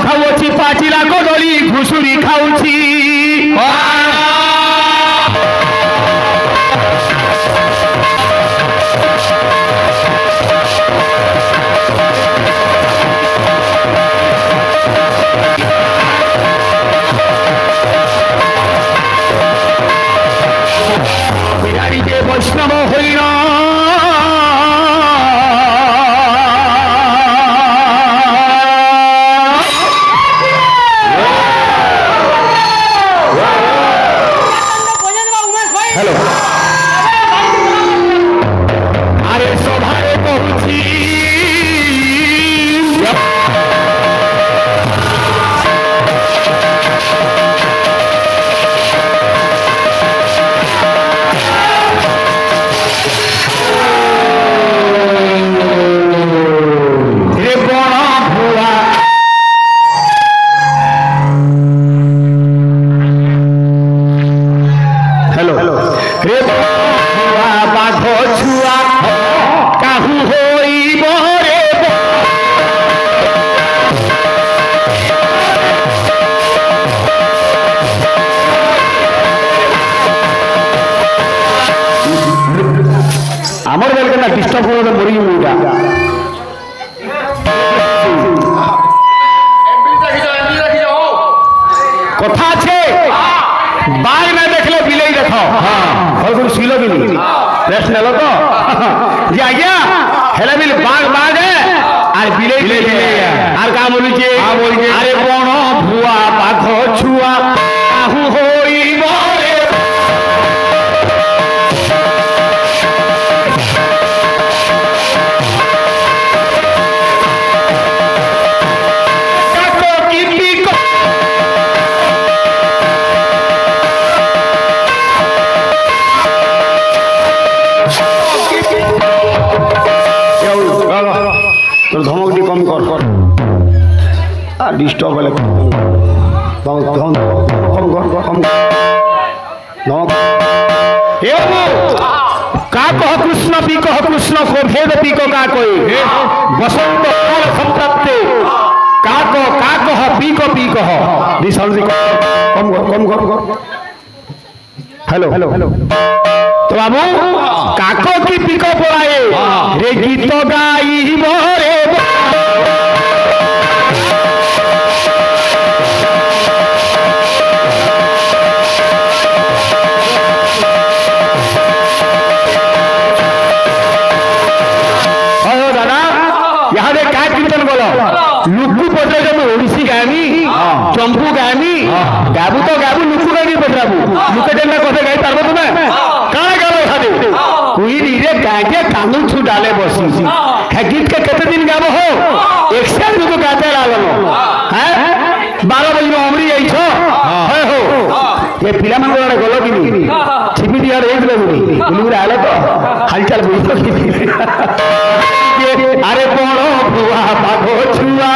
ଖାଉଛି ପାଚିଲା କଦଳୀ ଘୁଷୁରି ଖାଉଛି বিহারীকে বৈষ্ণব হইল আমার বলতে না ডিস্টার্ব হলো মরি মুইটা কথা আছে বাঘ না দেখলে বিলেই দেখো হ্যাঁ ছিল বিলি রেস্ট নেল তো যে আজ্ঞা হেলে বিল বাঘ বাঘ আর বিলেই আর কা বলছে আরে বন ভুয়া বাঘ ছুয়া কাহু হইব তোর ধমকটি কম কর কর ডিস্টার্ব হলে কম ধমক কা কহ কৃষ্ণ পি কহ কৃষ্ণ ভেদ পি কা কই বসন্ত কাল সম্প্রাপ্তে কা কহ পি কহ কম কর হ্যালো তো বাবু কাক কি পিক পড়ায়ে রে গীত গাইব রে দাদা ইহাদে কা কীর্তন বলো লুকু পচে যাবো ওড়িশি গাইবি চম্পু গাইবি গাবু তো গাবু লুকু গাইবি পচরাবু লুকে যেটা কথা গাই পারবো তুমি কাଣା গাবো ইহাদে কুইরি রে গাকে কানু ছু ডালে বসি হ্যাঁ গীত के केते दिन गाबो हो एक्शन जो गाते लागलो हैं 12 बजे अमरी आइछ है हो ये पिला मन गोडा गलो किनी छिपी दिया रे एक लगुनी बुलुरा आले तो हालचाल बुझो अरे बड़ो बुआ बाघो छुआ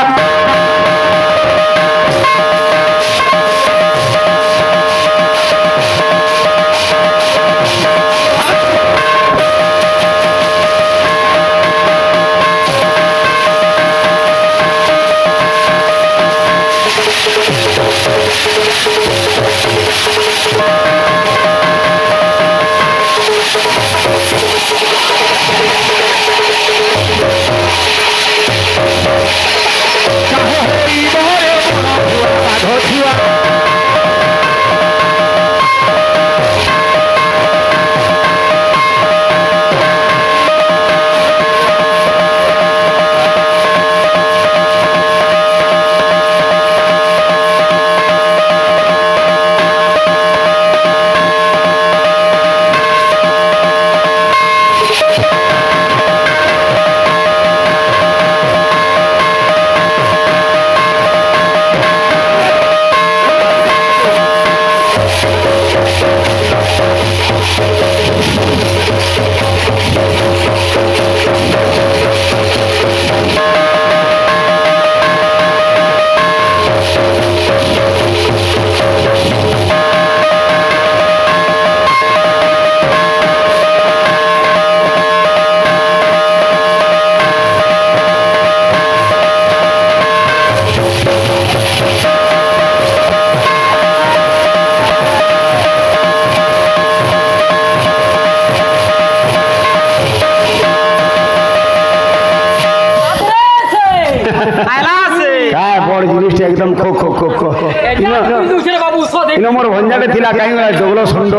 ଥିଲା କାହିଁ ଜଗଲ ଷଣ୍ଢ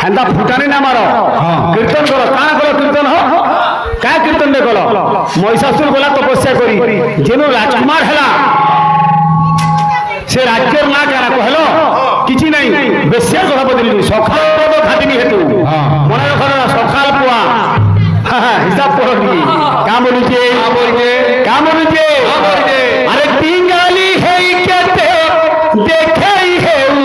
হেন্দা ফুটানি না মার কীর্তন কর কাଣା কর কীর্তন কা কীর্তন রে কল মহিষাসুর গলা তপস্যা করি যেন রাজকুমার হেলা সে রাজ্যের না কানা কহল কিছু নাই বেশিয়া কথা বদলি সকাল পদ খাটিনি হেতু মনে রাখ না সকাল পুয়া হিসাব পড়ি কা বলুছে কা বলুছে আরে টিঙ্গালি হেই কেতে দেখাই হেউ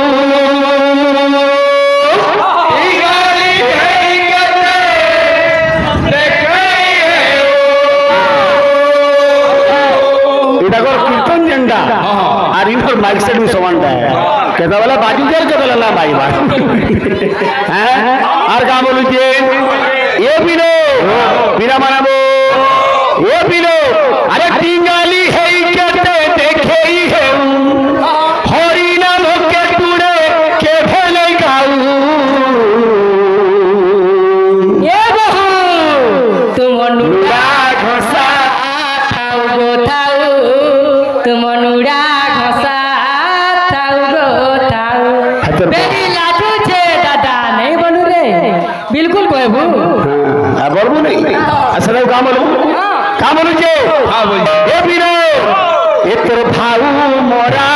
माइक सेट भी समान है कहता वाला बाजू जर के बोला भाई बात हैं और का बोलू जे ये बिनो बिना मानबो ये बिनो अरे टिंगाली है कहते देखे ही है हरि नाम के टुड़े के भेले गाऊ ये बहू तुम अनुड़ा घोसा थाउ गो थाउ तुम अनुड़ा बिल्कुल कहबू बोलबू नहीं असल का बोलू जे ए बिनो ए तोर भाऊ मोरा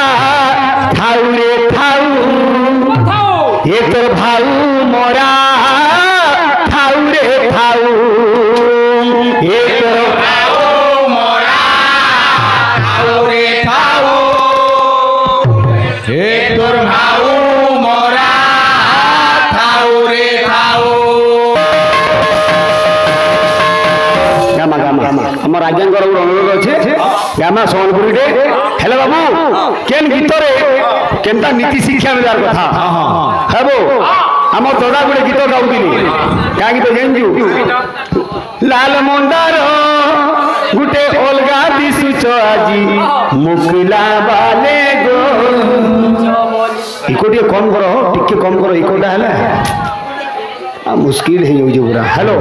थाऊ रे थाऊ ए तोर भाऊ मोरा थाऊ रे थाऊ ए तोर भाऊ मोरा थाऊ रे थाऊ ए तोर भाऊ मोरा थाऊ रे थाऊ আমার রাজ্যাঙ্গর অনুরোধ আছে গামা সম্বলপুরীতে হেলে বাবু কেন গীতরে কেনটা নীতি শিক্ষা দেওয়ার কথা হব আমার দাদা গোটে গীত গাউଥିଲି কা গীত জানিছু লাল মন্দার গোটে অলগা দিশুছ আজি মুকলা বালে গো ইকো টিকে কম কর ইকোটা হেলে মুশকিল হয়ে যাଉଛି পুরা হ্যালো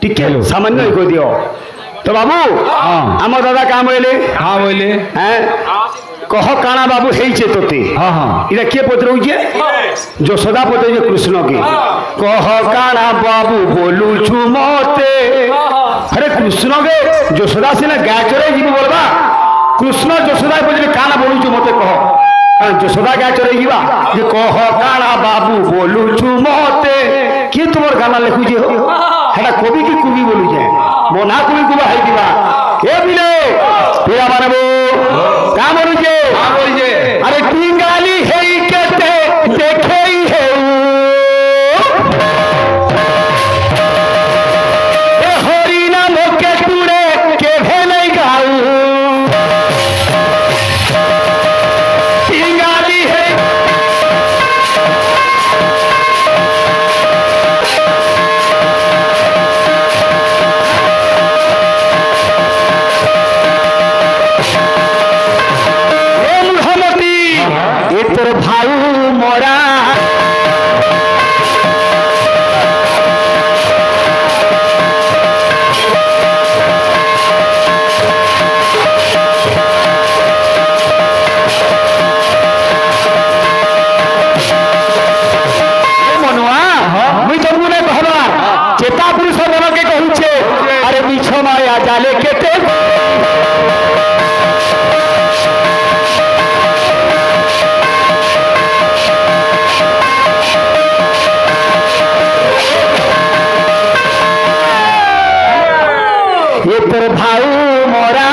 টিকে সামান্য ইকো দিও তো বাবু আমার দাদা কাম বলে হ্যাঁ কহ কানা বাবু হয়েছে তোতে এটা কে পচরৌছে যশোদা পচরৌছে কৃষ্ণকে কহ কানা বাবু বলুছু মতে আরে কৃষ্ণকে যশোদা সিনা গায়ে চড়াই যাব বলবা কৃষ্ণ যশোদা পচরে কানা বলুছু মতে কহ যশোদা গায়ে চড়াই যা যে কহ কানা বাবু বলুছু মতে কি তোমার গানা লেখুছে হেটা কবি কি কবি বলুছে মো না কবি কুবা হাই দিবা এ বিলে পিয়া মানবো কা বলুছে আরে টিঙ্গালি হেই কেতে দেখেই হেউ এ হরি নাম কে টুড়ে কে ভেলে গাউ টিঙ্গালি হেই তোর ভাউ মোরা মনুয়া মুই তবু নাই ভাবার চেতা পুরুষ মনকে কহুছে আরে মিছ মায়া জালে কেটে ये तोर भाऊ मोरा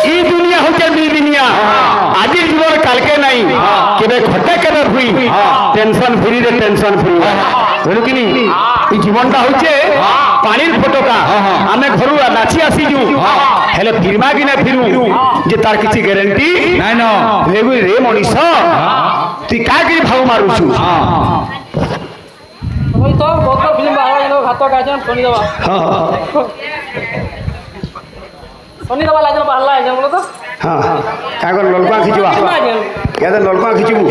ई दुनिया होचे बी दुनिया आजिर जीवन कालके नहीं केबे घटे केबे हुई टेंशन फ्री रे टेंशन फ्री बोलू कि नहीं ई जीवनटा होचे पानीर फटका आमे घरु नाची आसीजु हेले फिरबा कि ना फिरु जे तार किछि ग्यारंटी नाइ न रेगु रे मनीष तू का कि भाव मारुछु ওই তো কত ফিল্ম বাহার গেল ঘাত কাজন শনি দেবা শনি দেবা লাগলো পাল্লা বলো তো हाँ क्या कर ललका खिंचवा क्या तो ललका खिंचबू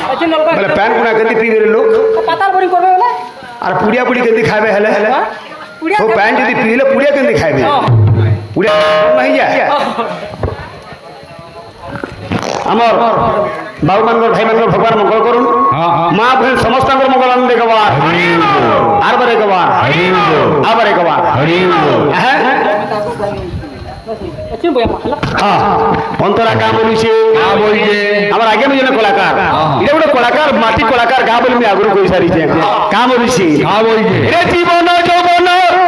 अच्छे नलका बोले पैन पुना केंदी पीबे रे लोग पाताल बोरिंग करबे बोले और पुड़िया पुड़ी केंदी खाबे हेले पुड़िया तो पैन जदी पीले पुड़िया केंदी खाबे पुड़िया नहीं जाए আমার বাবু মানগর ভাই মানগর ভগবান মঙ্গল করুন মা বহন সমস্ত মঙ্গল আনন্দ কবার আরবারে কবার আবারে কবার হ্যাঁ अच्छे बोया माला হ্যাঁ অন্তরা কাম বলিছে আমার আগে আমি জনে কলাকার এটা গোটে কলাকার মাটি কলাকার গা বলি আমি আগুন কই সারিছে কাম বলিছে রে জীবন যৌবন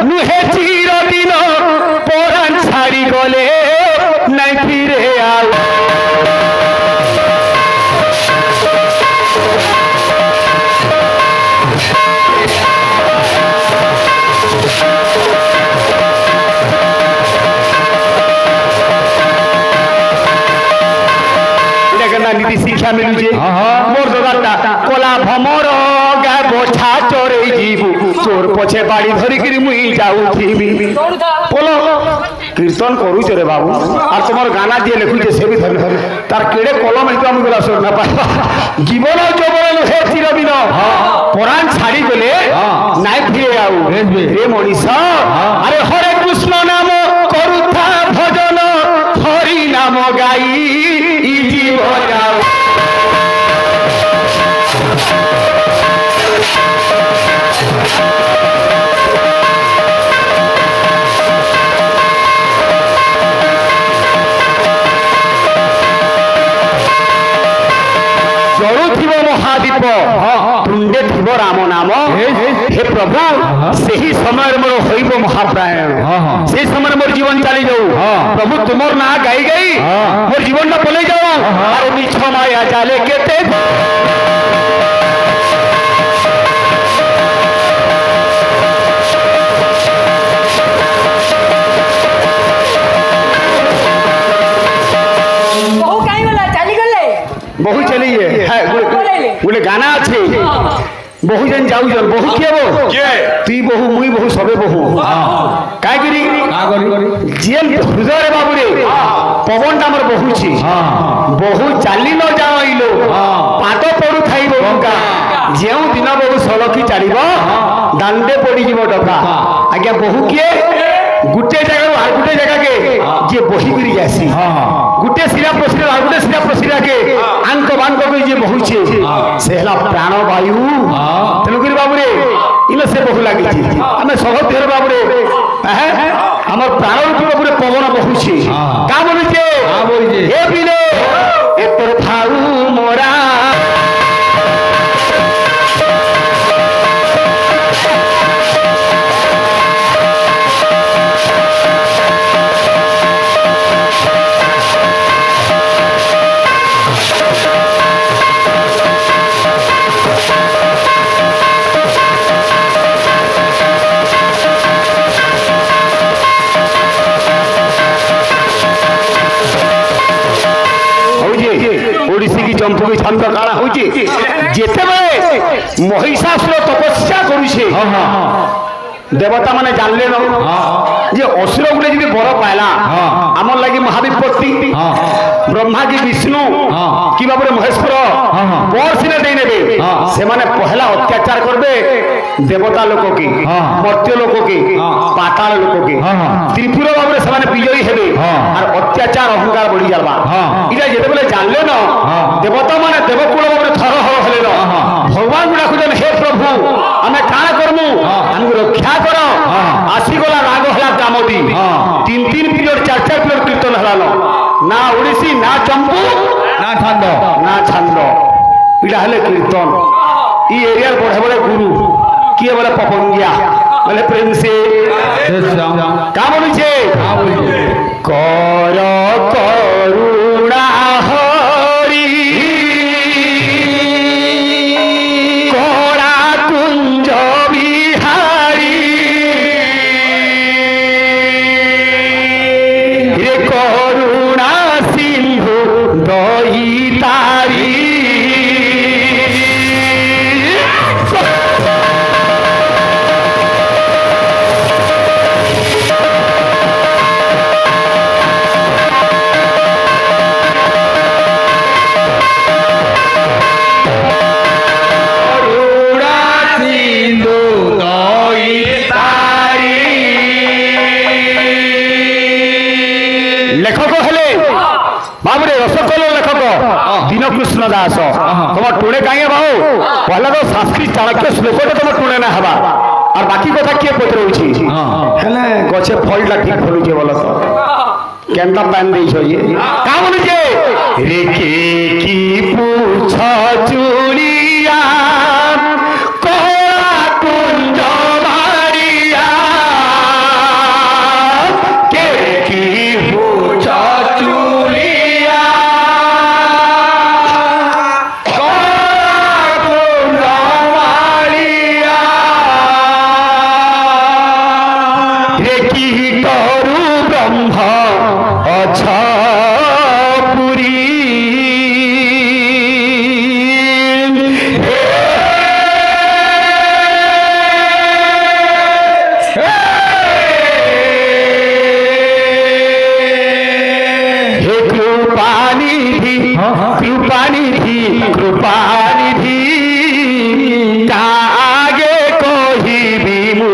নুহে চিরদিন পরাণ ছাড়ি গলে নাই ফিরে আও নীতি শিক্ষা মিলুছে মোর দাদাটা কলা ভমর গা বোঝা চরে যাইবু চোর পছে বাড়ি ধরিকি মুই যাউথিবি বলো কীর্তন করুছে রে বাবু আর তোমার গানা দিয়ে লেখুছে সে বি ধরে তার কেড়ে কলম হইতো আমি গলা শোন না পাই জীবন যৌবন হে চিরদিন পরাণ ছাড়ি গলে নাই ফিরে আউ রে মনীষ আরে হরে কৃষ্ণ নাম করুথা ভজন হরি নাম গাই জীবন জড়ুথিব মহাদীপ তুণ্ডে থিব রাম নাম হে প্রভু সেই সময় মোর হইব মহাপ্রায়ণ সেই সময় মোর জীবন চালি যাও প্রভু তোমার না গাই গাই মোর জীবনটা পলাই যাও আর মিছ মায়া চালে কেতে बहु काई वाला चाली गले বহু চলিয়ে হ্যাঁ বলে গানা আছে বহু জন যাউজন বহু কে বো তুই বহু মুই বহু সবে বহু কাই করি জেল হৃদয় বাবু রে পবনটা আমার বহুছি বহু চালি ন যাইল পাত পড়ু খাইব ডকা যেউ দিন বহু সলকি চালিব দাণ্ডে পড়িଯିব ডকা আজ্ঞা বহু কিয়ে গুটে জায়গা আর গুটে জায়গাকে যে বহি করি যাসি গুটে শিরা প্রশিরা আর গুটে শিরা প্রশিরাকে আঙ্ক বাঙ্ক কই যে বহুছে সে হলা প্রাণবায়ু তেলুগুরি বাবুরে ইলে সে বহু লাগিছি আমি সহধের বাবুরে হ্যাঁ আমার প্রাণরূপী বাবুরে পবন বহুছে কা বলিছে এ বিলে এ তোর থাউ মোরা ओडिसी की चंपू की छंद काला होची जेतेबेले महिषासुर तपस्या करूछे देवता माने जानले न जे असुर गुटे जदी बर पाइला हमर लागि महाविपत्ति ब्रह्मा की विष्णु की बाबरे महेश्वर बर सिने दे नेबे से माने पहला अत्याचार करबे देवता लोक की मर्त्य लोक की पाताल लोक की त्रिपुर बाबरे से माने विजयी हेबे और अत्याचार अहंकार बढ़ी जाबा इटा जेतेबेले जानले न देवता माने देवकुल बाबरे थर हल हेले न भगवान गुडा खुजन हे प्रभु हमें काना करमु हमको रक्षा करो आसीगला राग हला कामदी तीन तीन पीरियड चार चार पीरियड कीर्तन हला ना ओडिसी ना चंपू ना छंद इटा हले कीर्तन ई एरिया बड़े बड़े गुरु किए बोले पपंगिया बोले प्रेम से का बोलिছে कर करुणा हरि कोड़ा कुंज बिहारी रे करुणा सिंधु दही तारी कहीं बाबू पहले तो संस्कृत चाणक्य श्लोकटे तुम टुणे ना हवा और बाकी कथा किए पचरौछि हेले गछे फलटा ठीक फलुचे बोल तो केनता पान देइछ ये का बोलुचे रे के की पूछ चुड़िया कोला कुंज मारिया के की पूछ चुड़िया कोला कुंज मारिया रे की करू ब्रह्म अच्छा पुरी हे कृपानिधि कृपानिधि कृपानिधि का आगे कहिबी मु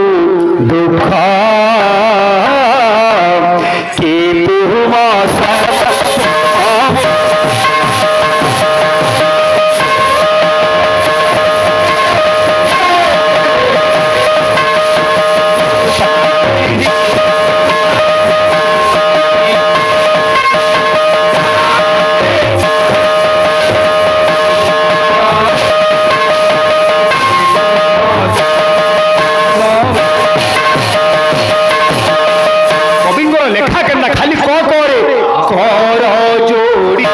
दुख कि तुम कविंगर लेखा केना खाली क करे कर जोड़ी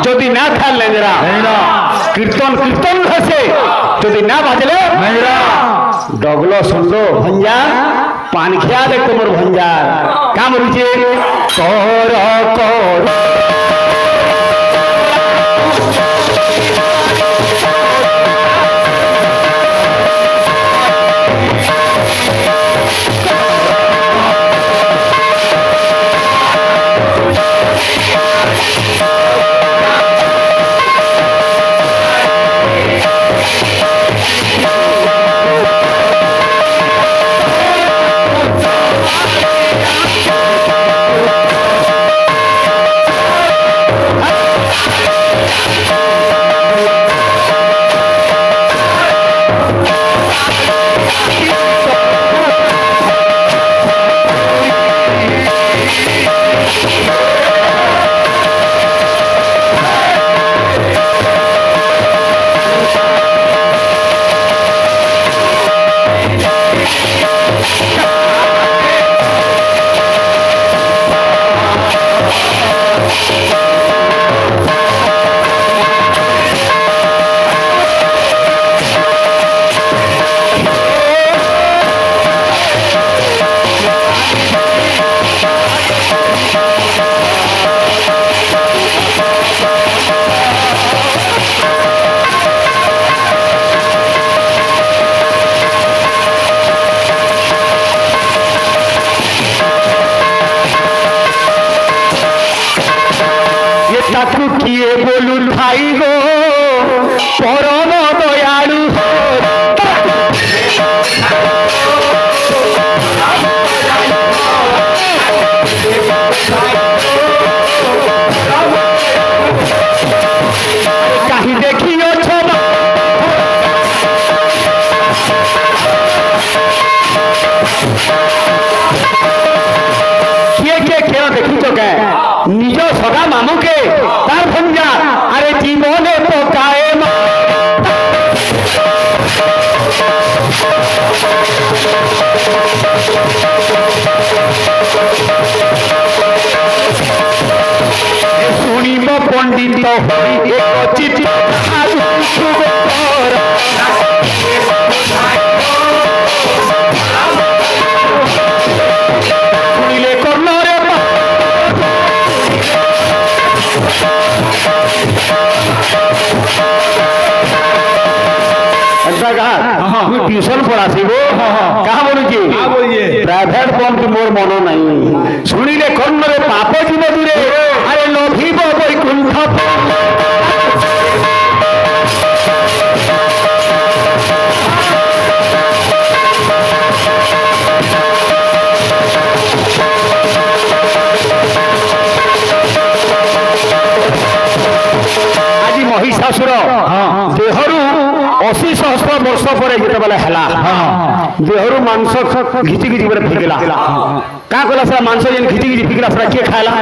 যদি না খাল লেঞ্জরা কীর্তন কীর্তন হসে যদি না বাজলে ডগল সুন্দ ভঞ্জা পান খেয়া দেখ তোমার ভঞ্জার কাম রুচে কর কর তাকু কিয়ে বলুন ভাই গো পরম দয়ালু কাহি দেখিওছ কিয়ে কিয়ে কেন দেখিছ কে নিজ সদা মামুকে তার ভঞ্জা আরে জীবনে পোকায় মিলিত হই এক চিত্ত শুনিলে কর্ণরে ट्यूशन पढ़ासी गो कहा बोलुची प्राइवेट बंद मोर मन नहीं शुणिले कर्ण रे पाप जीव दूरे अरे लभिब वैकुंठ आज महिषासुर देहरु 80 सहस्र वर्ष पर जितेबाला है देहरु मांस घिची घिची फिकिला क्या कला से मांस जेन घिची घिची फिकिला से किए खाला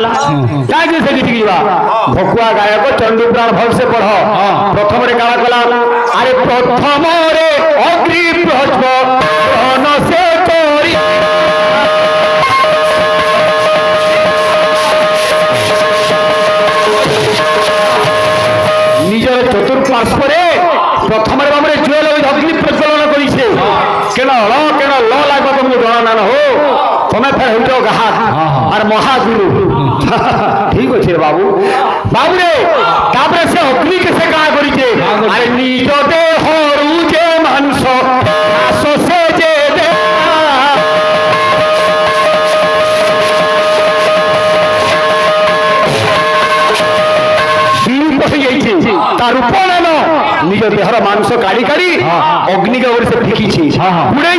क्या से घिची घिचवा भकुआ गायक चंडीपुराण भल से पढ़ प्रथम रे काला कला अरे प्रथम रे अग्नि प्रज्व धन से तोरी निजर चतुर्पार्श्वरे प्रथम भाव जुएल अग्नि प्रज्वलन करें केण ल लागो तुमको जना ना हो तुम्हें फिर हो गाह और महागुरु ठीक अच्छे बाबू बाबू रे तापर से अग्नि के से कहा करें अरे निज देहरु जे मांस घास से जे दे रूपन निज देहर मांस काढ़ी काढ़ी अग्नि के से फिकी उड़े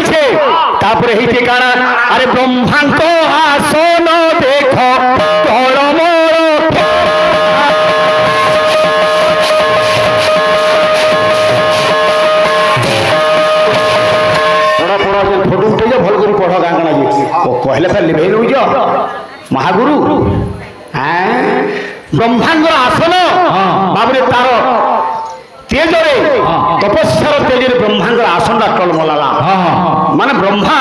तापर हे काना अरे ब्रह्मांड आसन देख फोटो उठे भल कर पढ़ गाँ काना कहले फिर लिभे नौज महागुरु ब्रह्मांड आसन बाबरे तार तेजरे तपस्यार तेजरे ब्रह्मांड आसन टलमला माने ब्रह्मा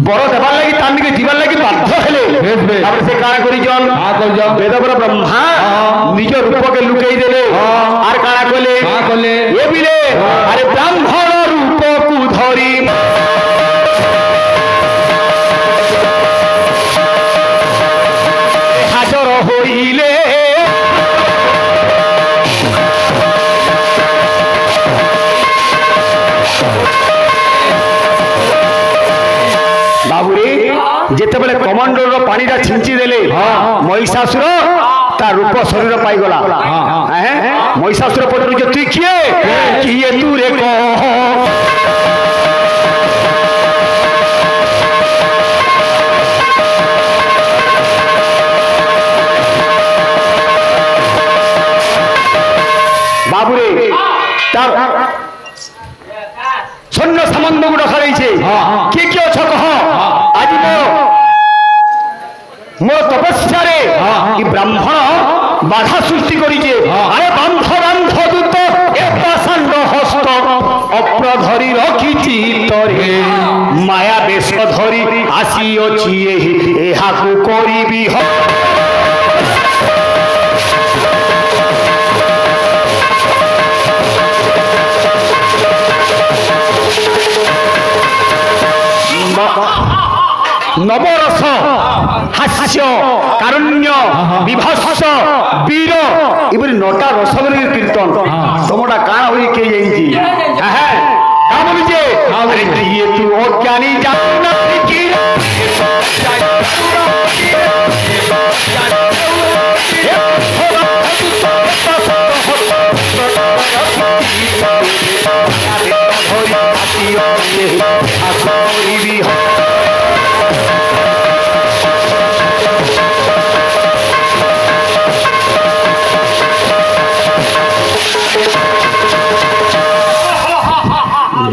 बर देवार लगी तानिके जीवार लगी बाध्य हेले से काना करिजन वेदपर ब्रह्मा निज रूप के लुकई देले आर काना कहले ए बिले अरे ब्राह्मण रूप को धरी हाजर होइले बाबूरे जितेबले कमांडर पानी छिंची देले महिषासुर ता रूप शरीर पाईगला महिषासुर पटरू जो तुई किए तू रे कह बाबूरे तार सैन्य सामंत को रखा रही किए अछ कह आज मोर तपस्या ब्राह्मण बाधा सृष्टि करिजे अरे बांध बांध दूत एपाषांड हस्त अप्रधरी रखिछि तरे माया बेश धरी आसीअछि एहाकु करिबि नवरस हास्य कारुण्य विभत्स वीर इबरी नटा रस कीर्तन तुमटा काण हो किए अरे किए तू अज्ञानी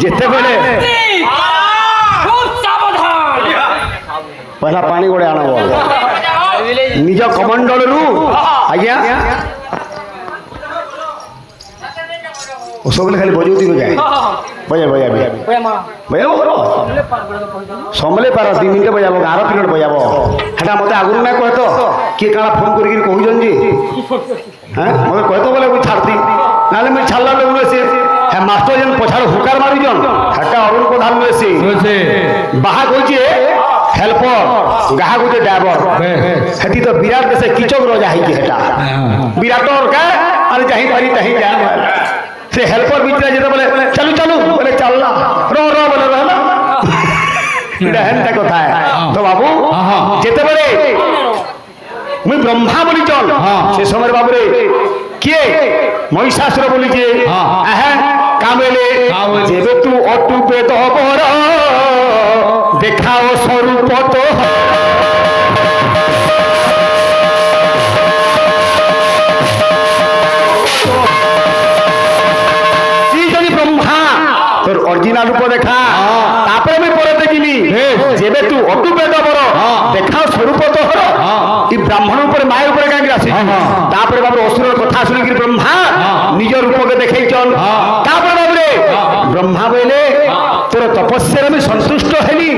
जिते बेले पहला पानी गोड़े आना निज कमंडल रु आज्ञा सब खाली बजौती जाए बजा बजा बजा समले पार 2 मिनट बजाब 11 मिनट बजाब हेटा मत आगुरी ना कहे तो किए काଣା फोन कर कहूँ जी হ্যাঁ মতো কয়তো বলে মুই ছাড়তি নাহলে মুই ছাড়লা বলে সে হ্যাঁ মাস্টার যেন পছাড় হুকার মারিজন হেটা অরুণ প্রধান রয়েছে বাহা কইছে হেল্পর গাহা কইছে ড্রাইভার হেতি তো বিরাট দেশে কিচক রজা হইছে হেটা বিরাটর কা আর যাই পারি তাহি যা সে হেল্পর ভিতরে যেতে বলে চলু চলু বলে চাললা র বলে রহলা এটা হেনটা কোথায় তো বাবু যেতে পারে মুই ব্রহ্মা বলি চল সে সময় বাবুরে কে মহিষাসুর বলিছে হ্যাঁ কামেলে যেবে তু অটু বেদ বর দেখাও স্বরূপ তো ব্রহ্মা তোর অরিজিনাল রূপ দেখা তারপরে আমি পরে দেখিনি যেবে তু অটু বেদ বর দেখাও স্বরূপ তো হর এই ব্রাহ্মণ উপরে মায়ের উপরে কাহিনী আছে তারপরে বাবু অসুরের কথা শুনিকি ব্রহ্মা নিজ রূপকে দেখাইছন তারপরে বাবুরে ব্রহ্মা বলে তোর তপস্যার আমি সন্তুষ্ট হেলি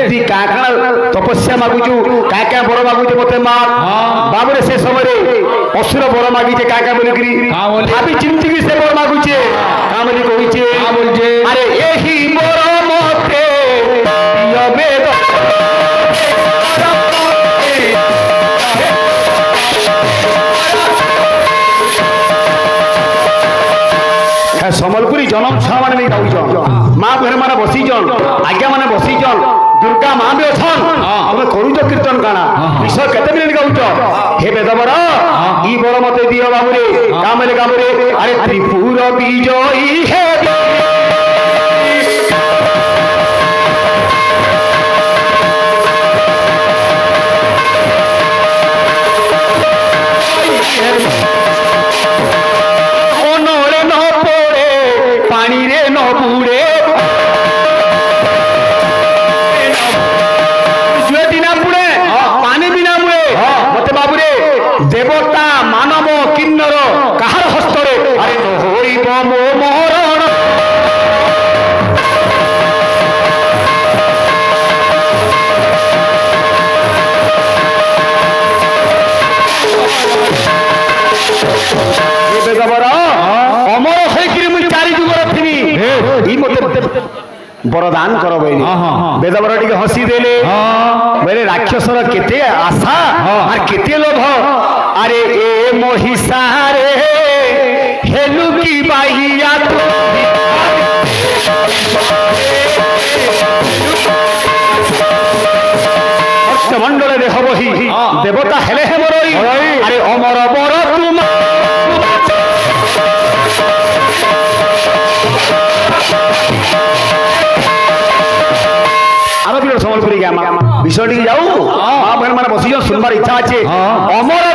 তুই কা কাଣା তপস্যা মাগুছু কা কা বড় মাগুছু মতে মা বাবুরে সে সময় অসুর বড় মাগিছে কা কা বলিকি ভাবি চিন্তিকি সে বড় মাগুছে কা বলি কইছে আরে এহি বড় মতে বেদ সম্বলপুরী জনম ছুয়া মানে নেই যাউছন মা ভের মানে বসিছন আজ্ঞা মানে বসিছন দুর্গা মা বি অছন তুমি করুছ কীর্তন কাଣା বিষয় কেতে মিনিট গাউছ হে বেদবর ই বড় মতে দিও বাবুরে কামলে কামরে আরে ত্রিপুর বিজয়ী হে পানিরে নবুড়ে দিনা পুড়ে পানি বিনা মুড়ে মতে বাবুরে দেবতা মানব কিন্নর কাহার হস্তরে আরে হইব মো মরণ অমর হয়েকি মুই চারি যুগর থিনি এই মতে বরদান কর বইনি বেদবর টিকে হসি দেলে বলে রাক্ষসর কেতে আশা আর কেতে লোভ আরে এ মহিষারে হেলু কি বাইয়া অষ্টমণ্ডলে দেহ বহি দেবতা হেলে হে বরই আরে অমর বর তুমা আরো বিরল সম্বলপুরী গিয়া বিষয়টি যাও মা বোন মানে বসিছ শুনবার ইচ্ছা আছে অমর